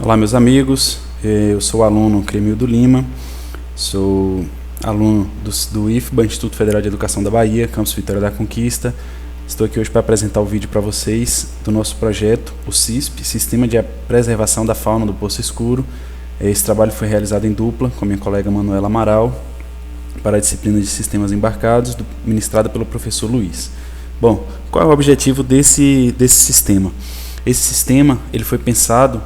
Olá, meus amigos, eu sou o aluno Cremildo Lima, sou aluno do IFBA, Instituto Federal de Educação da Bahia, Campus Vitória da Conquista. Estou aqui hoje para apresentar o vídeo para vocês do nosso projeto, o CISP, Sistema de Preservação da Fauna do Poço Escuro. Esse trabalho foi realizado em dupla com a minha colega Manuela Amaral, para a disciplina de Sistemas Embarcados, ministrada pelo professor Luiz. Bom, qual é o objetivo desse sistema? Esse sistema ele foi pensado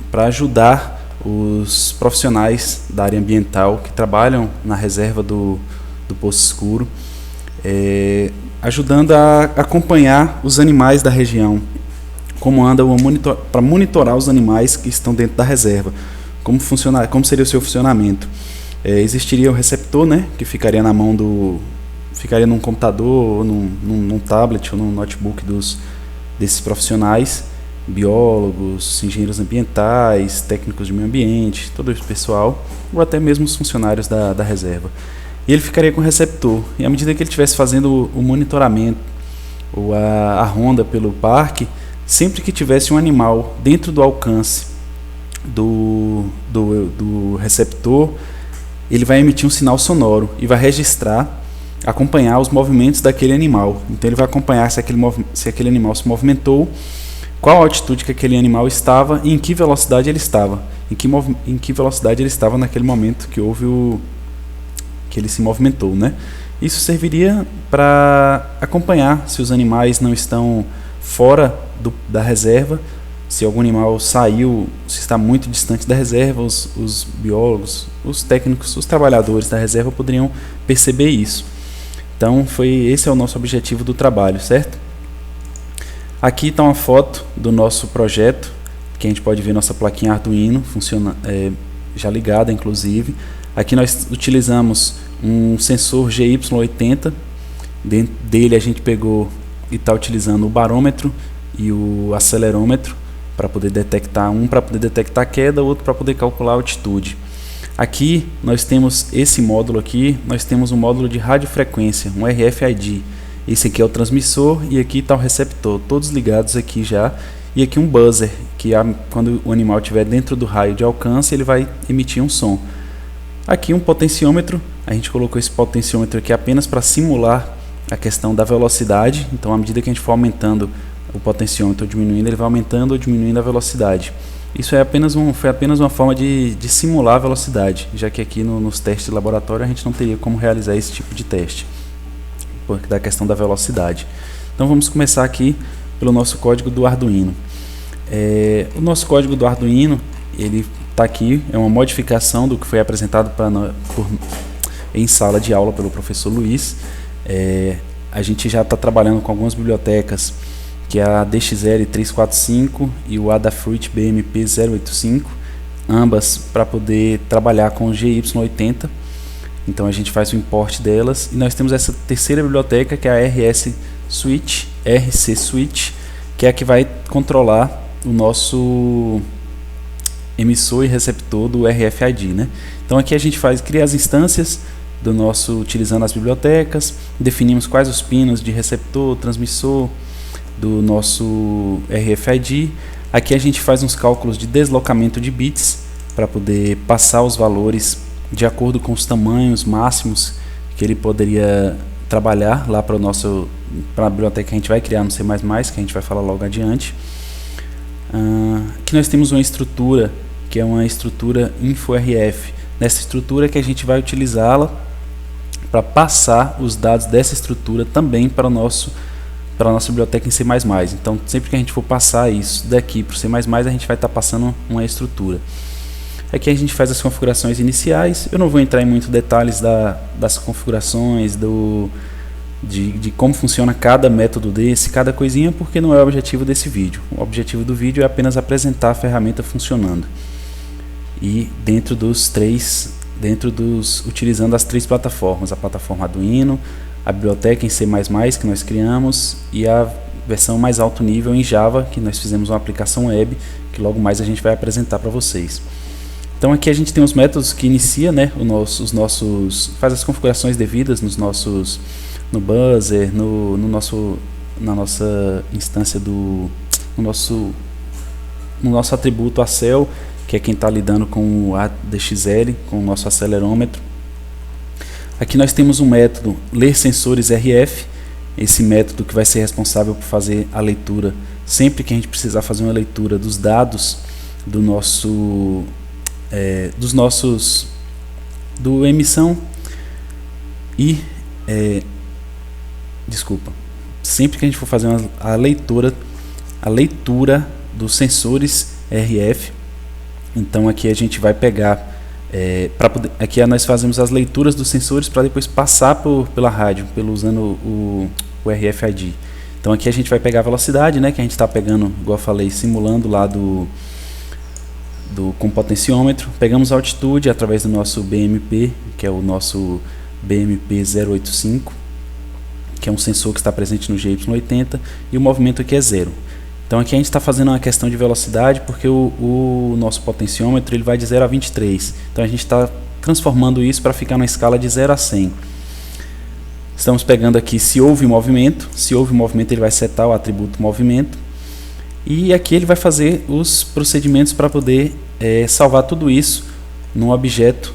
para ajudar os profissionais da área ambiental que trabalham na reserva do Poço Escuro, ajudando a acompanhar os animais da região, como anda para monitorar os animais que estão dentro da reserva, como seria o seu funcionamento. Existiria o receptor, né, que ficaria na mão ficaria num computador, ou num tablet ou num notebook desses profissionais, biólogos, engenheiros ambientais, técnicos de meio ambiente, todo esse pessoal, ou até mesmo os funcionários da reserva. E ele ficaria com o receptor, e à medida que ele estivesse fazendo o monitoramento ou a ronda pelo parque, sempre que tivesse um animal dentro do alcance do receptor, ele vai emitir um sinal sonoro e vai acompanhar os movimentos daquele animal. Então ele vai acompanhar se aquele animal se movimentou, qual a altitude que aquele animal estava e em que velocidade ele estava, em que velocidade ele estava naquele momento que ele se movimentou, né? Isso serviria para acompanhar se os animais não estão fora da reserva, se algum animal saiu, se está muito distante da reserva. Os biólogos, os técnicos, os trabalhadores da reserva poderiam perceber isso. Então esse é o nosso objetivo do trabalho, certo? Aqui está uma foto do nosso projeto, que a gente pode ver nossa plaquinha Arduino, já ligada inclusive. Aqui nós utilizamos um sensor GY80, dentro dele a gente pegou e está utilizando o barômetro e o acelerômetro, para poder detectar para poder detectar a queda, outro para poder calcular a altitude. Aqui nós temos esse módulo aqui, nós temos um módulo de radiofrequência, um RFID. Esse aqui é o transmissor e aqui está o receptor, todos ligados aqui já. E aqui um buzzer, que quando o animal estiver dentro do raio de alcance, ele vai emitir um som. Aqui um potenciômetro, a gente colocou esse potenciômetro aqui apenas para simular a questão da velocidade. Então, à medida que a gente for aumentando o potenciômetro ou diminuindo, ele vai aumentando ou diminuindo a velocidade. Isso foi apenas uma forma de simular a velocidade, já que aqui nos testes de laboratório a gente não teria como realizar esse tipo de teste, porque da questão da velocidade. Então vamos começar aqui pelo nosso código do Arduino. O nosso código do Arduino, ele está aqui, é uma modificação do que foi apresentado em sala de aula pelo professor Luiz. A gente já está trabalhando com algumas bibliotecas, que é a DXL345 e o Adafruit BMP085, ambas para poder trabalhar com o GY80. Então a gente faz o import delas, e nós temos essa terceira biblioteca, que é a RC Switch, que é a que vai controlar o nosso emissor e receptor do RFID, né? Então aqui a gente cria as instâncias do utilizando as bibliotecas, definimos quais os pinos de receptor, transmissor do nosso RFID. Aqui a gente faz uns cálculos de deslocamento de bits para poder passar os valores de acordo com os tamanhos máximos que ele poderia trabalhar lá para a biblioteca que a gente vai criar no C++, que a gente vai falar logo adiante. Aqui nós temos uma estrutura, que é uma estrutura InfoRF. Nessa estrutura que a gente vai utilizá-la para passar os dados dessa estrutura também para a nossa biblioteca em C++. Então, sempre que a gente for passar isso daqui para o C++, a gente vai estar passando uma estrutura. Aqui a gente faz as configurações iniciais. Eu não vou entrar em muitos detalhes das configurações, de como funciona cada método cada coisinha, porque não é o objetivo desse vídeo. O objetivo do vídeo é apenas apresentar a ferramenta funcionando. E utilizando as três plataformas, a plataforma Arduino, a biblioteca em C++ que nós criamos e a versão mais alto nível em Java, que nós fizemos uma aplicação web, que logo mais a gente vai apresentar para vocês. Então aqui a gente tem os métodos que inicia, né, faz as configurações devidas no buzzer, na nossa instância no nosso no nosso atributo Accel, que é quem está lidando com o ADXL, com o nosso acelerômetro. Aqui nós temos um método ler sensores RF, esse método que vai ser responsável por fazer a leitura sempre que a gente precisar fazer uma leitura dos dados do nosso do emissão e sempre que a gente for fazer a leitura dos sensores RF. Então aqui a gente vai pegar aqui nós fazemos as leituras dos sensores para depois passar pela rádio, usando o RFID. Então aqui a gente vai pegar a velocidade, né, que a gente está pegando, igual eu falei, simulando lá com potenciômetro. Pegamos a altitude através do nosso BMP, que é o nosso BMP 085, que é um sensor que está presente no GY80, e o movimento aqui é 0. Então aqui a gente está fazendo uma questão de velocidade, porque o nosso potenciômetro ele vai de 0 a 23. Então a gente está transformando isso para ficar na escala de 0 a 100. Estamos pegando aqui se houve movimento. Se houve movimento, ele vai setar o atributo movimento. E aqui ele vai fazer os procedimentos para poder salvar tudo isso num objeto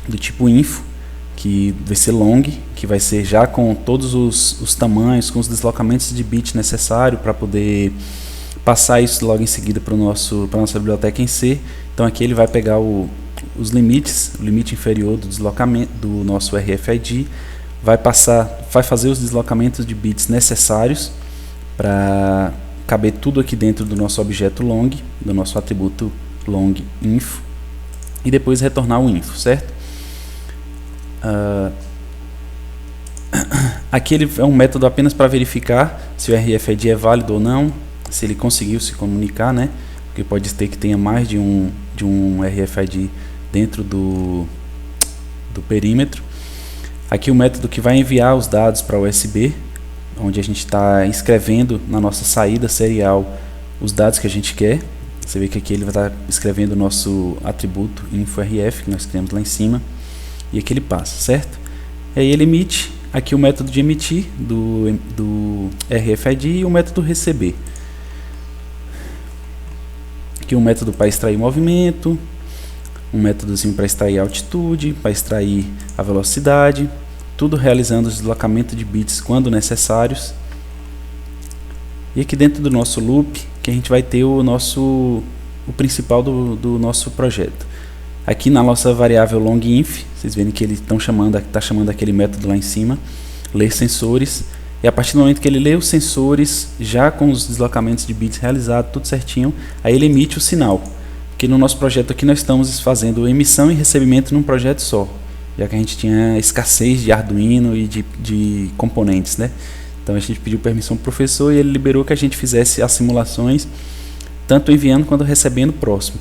do tipo info, que vai ser long, que vai ser já com todos os tamanhos, com os deslocamentos de bit necessário para poder passar isso logo em seguida para a nossa biblioteca em C. Então aqui ele vai pegar os limites, o limite inferior do deslocamento do nosso RFID, vai fazer os deslocamentos de bits necessários para caber tudo aqui dentro do nosso objeto long, do nosso atributo long info, e depois retornar o info, certo? Aqui ele é um método apenas para verificar se o RFID é válido ou não, se ele conseguiu se comunicar, né? Porque pode ter que tenha mais de um RFID dentro do perímetro. Aqui o método que vai enviar os dados para o USB, onde a gente está escrevendo na nossa saída serial os dados que a gente quer. Você vê que aqui ele vai estar escrevendo o nosso atributo InfoRF, que nós criamos lá em cima, e aqui ele passa, certo? E aí ele emite, aqui o método de emitir do RFID e o método receber. Aqui um método para extrair movimento, um métodozinho para extrair a altitude, para extrair a velocidade, tudo realizando o deslocamento de bits quando necessários. E aqui dentro do nosso loop, que a gente vai ter o principal do nosso projeto. Aqui na nossa variável longinf, vocês verem que ele está chamando aquele método lá em cima, ler sensores, e a partir do momento que ele lê os sensores, já com os deslocamentos de bits realizados, tudo certinho, aí ele emite o sinal. Porque no nosso projeto aqui nós estamos fazendo emissão e recebimento num projeto só, já que a gente tinha escassez de Arduino e de componentes, né? Então a gente pediu permissão para o professor e ele liberou que a gente fizesse as simulações, tanto enviando quanto recebendo próximo.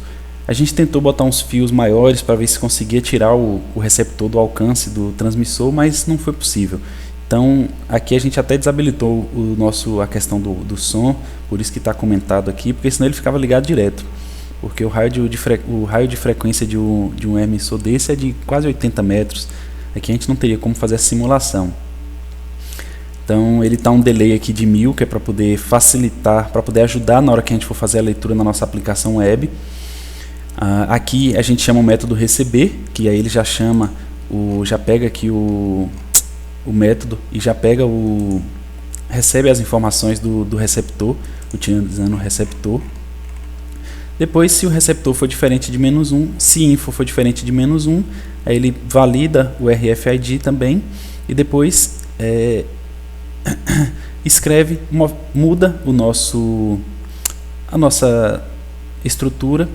A gente tentou botar uns fios maiores para ver se conseguia tirar o receptor do alcance do transmissor, mas não foi possível. Então aqui a gente até desabilitou a questão do som, por isso que está comentado aqui, porque senão ele ficava ligado direto. Porque o raio de frequência de um emissor desse é de quase 80 metros. Aqui a gente não teria como fazer a simulação. Então ele está um delay aqui de 1000, que é para poder facilitar, para poder ajudar na hora que a gente for fazer a leitura na nossa aplicação web. Aqui a gente chama o método receber, que aí ele já pega aqui o método e já pega recebe as informações do receptor, utilizando o receptor. Depois, se o receptor for diferente de -1, se info for diferente de -1, aí ele valida o RFID também e depois escreve, muda a nossa estrutura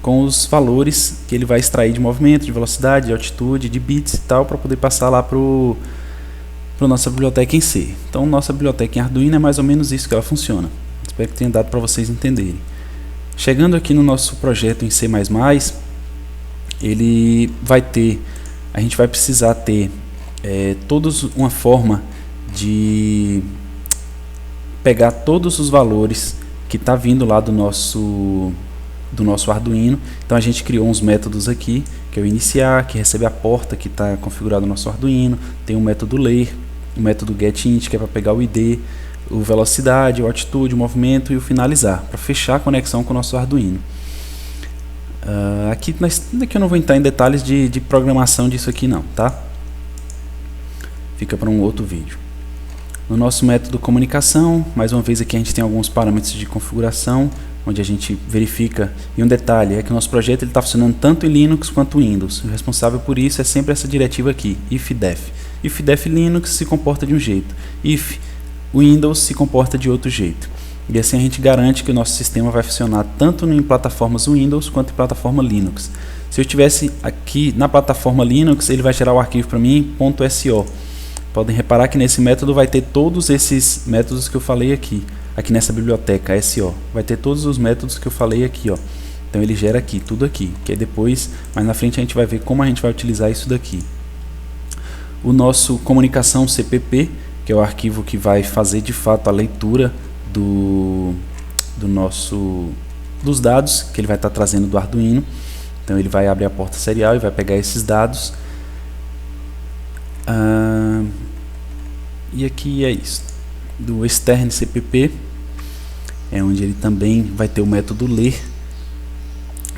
com os valores que ele vai extrair de movimento, de velocidade, de altitude, de bits e tal, para poder passar lá para nossa biblioteca em C. Então, nossa biblioteca em Arduino é mais ou menos isso que ela funciona. Espero que tenha dado para vocês entenderem. Chegando aqui no nosso projeto em C++, a gente vai precisar ter uma forma de pegar todos os valores que está vindo lá do nosso Arduino. Então a gente criou uns métodos aqui, que é o iniciar, que recebe a porta que está configurado no nosso Arduino, tem o método ler, o método getInt, que é para pegar o ID, o velocidade, o altitude, o movimento e o finalizar, para fechar a conexão com o nosso Arduino. Aqui eu não vou entrar em detalhes de programação disso aqui não, tá? Fica para um outro vídeo. No nosso método comunicação, mais uma vez aqui a gente tem alguns parâmetros de configuração, onde a gente verifica, e um detalhe é que o nosso projeto está funcionando tanto em Linux quanto Windows. O responsável por isso é sempre essa diretiva aqui, if-def. If-def Linux se comporta de um jeito, if Windows se comporta de outro jeito. E assim a gente garante que o nosso sistema vai funcionar tanto em plataformas Windows quanto em plataforma Linux. Se eu estivesse aqui na plataforma Linux, ele vai gerar o arquivo para mim .so. Podem reparar que nesse método vai ter todos esses métodos que eu falei aqui nessa biblioteca SO. Vai ter todos os métodos que eu falei aqui, ó. Então ele gera aqui, tudo aqui, que aí depois, mais na frente a gente vai ver como a gente vai utilizar isso daqui. O nosso comunicação CPP, que é o arquivo que vai fazer de fato a leitura dos dados que ele vai estar trazendo do Arduino. Então ele vai abrir a porta serial e vai pegar esses dados. E aqui é isso. Do extern CPP é onde ele também vai ter o método ler,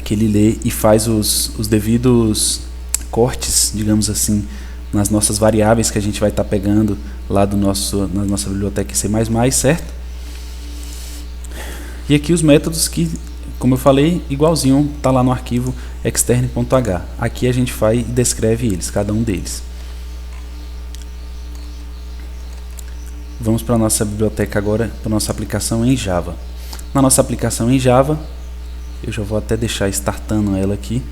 que ele lê e faz os devidos cortes, digamos assim, nas nossas variáveis que a gente vai estar pegando lá na nossa biblioteca C++, certo? E aqui os métodos que, como eu falei, igualzinho está lá no arquivo extern.h. Aqui a gente vai e descreve eles, cada um deles. Vamos para a nossa biblioteca agora, para a nossa aplicação em Java. Na nossa aplicação em Java, eu já vou até deixar startando ela aqui,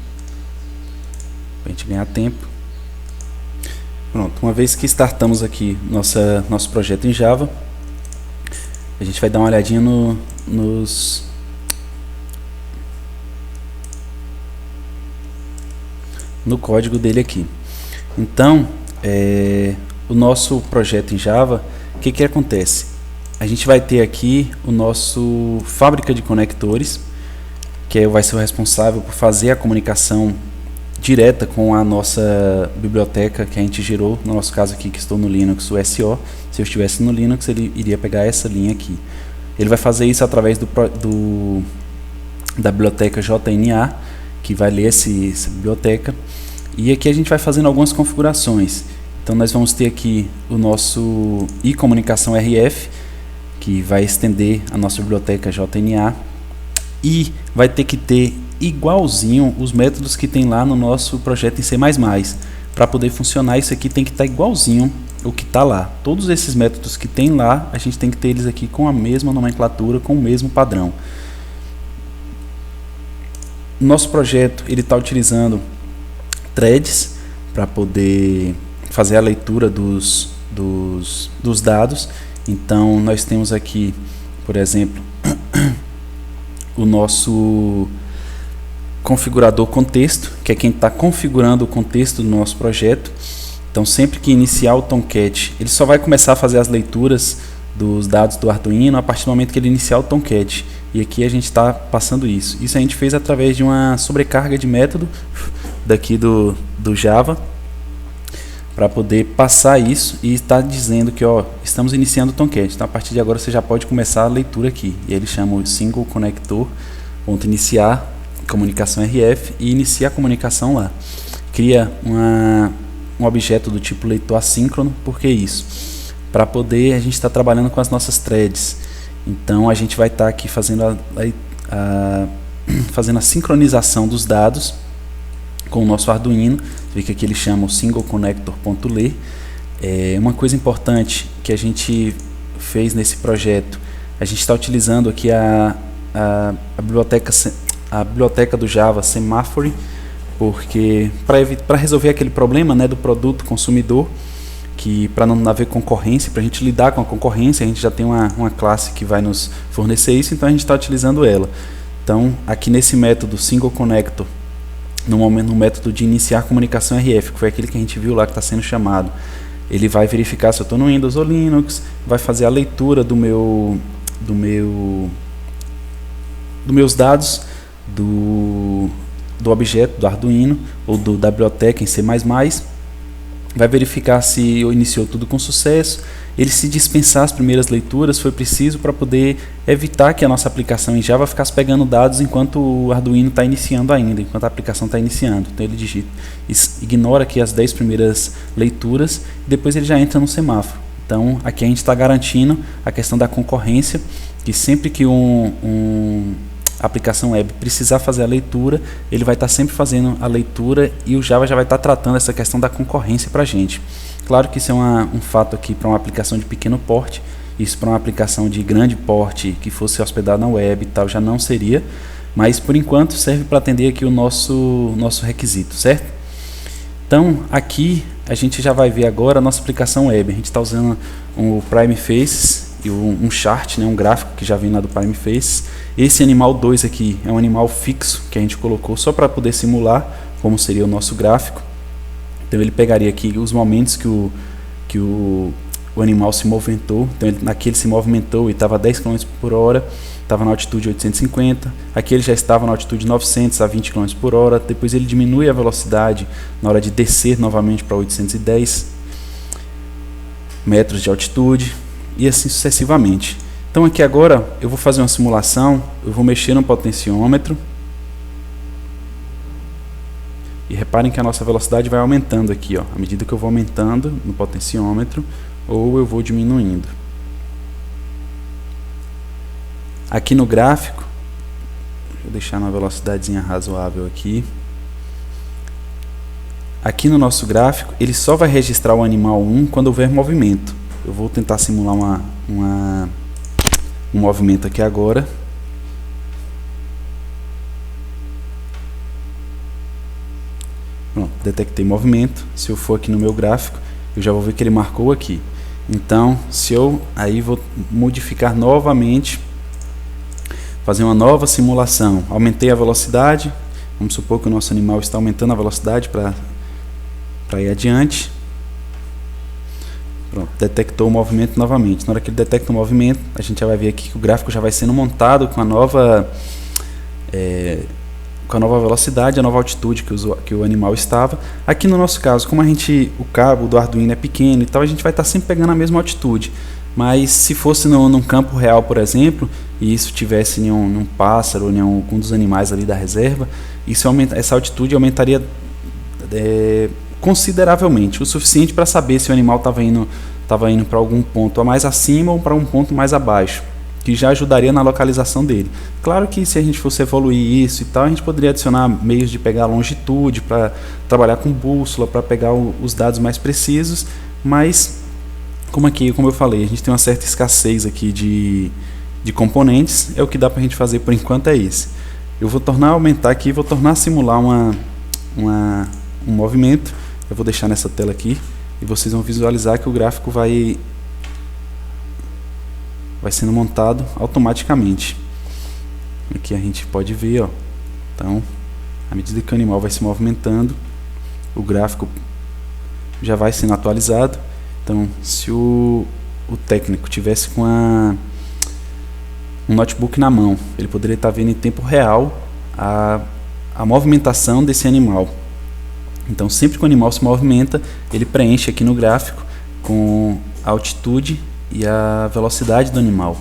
para a gente ganhar tempo. Pronto, uma vez que startamos aqui nosso projeto em Java, a gente vai dar uma olhadinha no código dele aqui. Então, o nosso projeto em Java, o que acontece? A gente vai ter aqui o nosso fábrica de conectores, que vai ser o responsável por fazer a comunicação direta com a nossa biblioteca que a gente gerou, no nosso caso aqui que estou no Linux, o SO. Se eu estivesse no Linux, ele iria pegar essa linha aqui. Ele vai fazer isso através da biblioteca JNA, que vai ler essa biblioteca. E aqui a gente vai fazendo algumas configurações. Então nós vamos ter aqui o nosso iComunicação RF, que vai estender a nossa biblioteca JNA. E vai ter que ter igualzinho os métodos que tem lá no nosso projeto em C++. Para poder funcionar isso aqui tem que estar igualzinho o que está lá. Todos esses métodos que tem lá, a gente tem que ter eles aqui com a mesma nomenclatura, com o mesmo padrão. Nosso projeto ele está utilizando threads para poder fazer a leitura dos dados. Então nós temos aqui, por exemplo, o nosso configurador contexto, que é quem está configurando o contexto do nosso projeto. Então sempre que iniciar o Tomcat, ele só vai começar a fazer as leituras dos dados do Arduino a partir do momento que ele iniciar o Tomcat. E aqui a gente está passando isso. Isso a gente fez através de uma sobrecarga de método daqui do Java, para poder passar isso e estar dizendo que estamos iniciando o Tomcat. Então a partir de agora você já pode começar a leitura aqui. E ele chama o single connector, iniciar comunicação RF e inicia a comunicação lá. Cria um objeto do tipo leitor assíncrono. Por que isso? Para poder a gente estar trabalhando com as nossas threads. Então a gente vai estar aqui fazendo fazendo a sincronização dos dados com o nosso Arduino. Você vê que aqui ele chama o single connector.ler. Uma coisa importante que a gente fez nesse projeto, a gente está utilizando aqui a biblioteca do Java Semaphore, porque para resolver aquele problema, né, do produto consumidor, que para não haver concorrência, para a gente lidar com a concorrência, a gente já tem uma classe que vai nos fornecer isso, então a gente está utilizando ela. Então aqui nesse método single connector, no método de iniciar comunicação RF, que foi aquele que a gente viu lá que está sendo chamado, ele vai verificar se eu estou no Windows ou Linux, vai fazer a leitura dos meus dados do objeto do Arduino ou da biblioteca em C++, vai verificar se iniciou tudo com sucesso. Ele se dispensar as primeiras leituras foi preciso para poder evitar que a nossa aplicação em Java ficasse pegando dados enquanto o Arduino está iniciando ainda, enquanto a aplicação está iniciando. Então ele digita, ignora aqui as 10 primeiras leituras e depois ele já entra no semáforo. Então aqui a gente está garantindo a questão da concorrência, que sempre que a aplicação web precisar fazer a leitura, ele vai estar sempre fazendo a leitura e o Java já vai estar tratando essa questão da concorrência para a gente. Claro que isso é um fato aqui para uma aplicação de pequeno porte, isso para uma aplicação de grande porte que fosse hospedada na web e tal já não seria, mas por enquanto serve para atender aqui o nosso requisito, certo? Então aqui a gente já vai ver agora a nossa aplicação web. A gente está usando o Prime Faces e um chart, né, um gráfico que já vem lá do Prime Faces. Esse animal 2 aqui é um animal fixo que a gente colocou só para poder simular como seria o nosso gráfico. Então ele pegaria aqui os momentos que o animal se movimentou. Então aqui ele se movimentou e estava a 10 km por hora, estava na altitude 850. Aqui ele já estava na altitude 900 a 20 km por hora. Depois ele diminui a velocidade na hora de descer novamente para 810 metros de altitude e assim sucessivamente. Então aqui agora eu vou fazer uma simulação, eu vou mexer no potenciômetro. E reparem que a nossa velocidade vai aumentando aqui, ó, à medida que eu vou aumentando no potenciômetro ou eu vou diminuindo. Aqui no gráfico, vou deixar uma velocidadezinha razoável aqui. Aqui no nosso gráfico, ele só vai registrar o animal 1 quando houver movimento. Eu vou tentar simular um movimento aqui agora. Pronto, detectei movimento. Se eu for aqui no meu gráfico, eu já vou ver que ele marcou aqui. Então, se eu aí vou modificar novamente, fazer uma nova simulação. Aumentei a velocidade. Vamos supor que o nosso animal está aumentando a velocidade para ir adiante. Pronto, detectou o movimento novamente. Na hora que ele detecta o movimento, a gente já vai ver aqui que o gráfico já vai sendo montado com a nova velocidade, a nova altitude que o animal estava. Aqui no nosso caso, como o cabo do Arduino é pequeno e tal, a gente vai estar sempre pegando a mesma altitude. Mas se fosse num campo real, por exemplo, e isso tivesse em um pássaro ou em algum dos animais ali da reserva, essa altitude aumentaria consideravelmente, o suficiente para saber se o animal estava indo para algum ponto a mais acima ou para um ponto mais abaixo, que já ajudaria na localização dele. Claro que se a gente fosse evoluir isso e tal, a gente poderia adicionar meios de pegar a longitude para trabalhar com bússola, para pegar os dados mais precisos, mas como eu falei, a gente tem uma certa escassez aqui de componentes, o que dá para a gente fazer por enquanto é esse. Eu vou aumentar aqui, vou tornar a simular um movimento. Eu vou deixar nessa tela aqui e vocês vão visualizar que o gráfico vai sendo montado automaticamente. Aqui a gente pode ver, ó. Então, à medida que o animal vai se movimentando, o gráfico já vai sendo atualizado. Então, se o técnico tivesse com um notebook na mão, ele poderia estar vendo em tempo real a movimentação desse animal. Então, sempre que o animal se movimenta, ele preenche aqui no gráfico com a altitude e a velocidade do animal.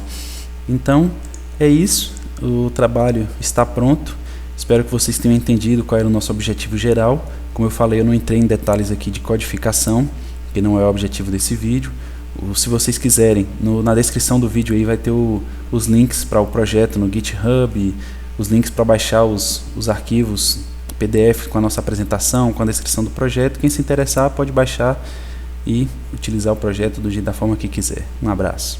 Então, é isso. O trabalho está pronto. Espero que vocês tenham entendido qual era o nosso objetivo geral. Como eu falei, eu não entrei em detalhes aqui de codificação, que não é o objetivo desse vídeo. Se vocês quiserem, na descrição do vídeo aí vai ter os links para o projeto no GitHub, os links para baixar os arquivos PDF com a nossa apresentação, com a descrição do projeto. Quem se interessar pode baixar e utilizar o projeto da forma que quiser. Um abraço.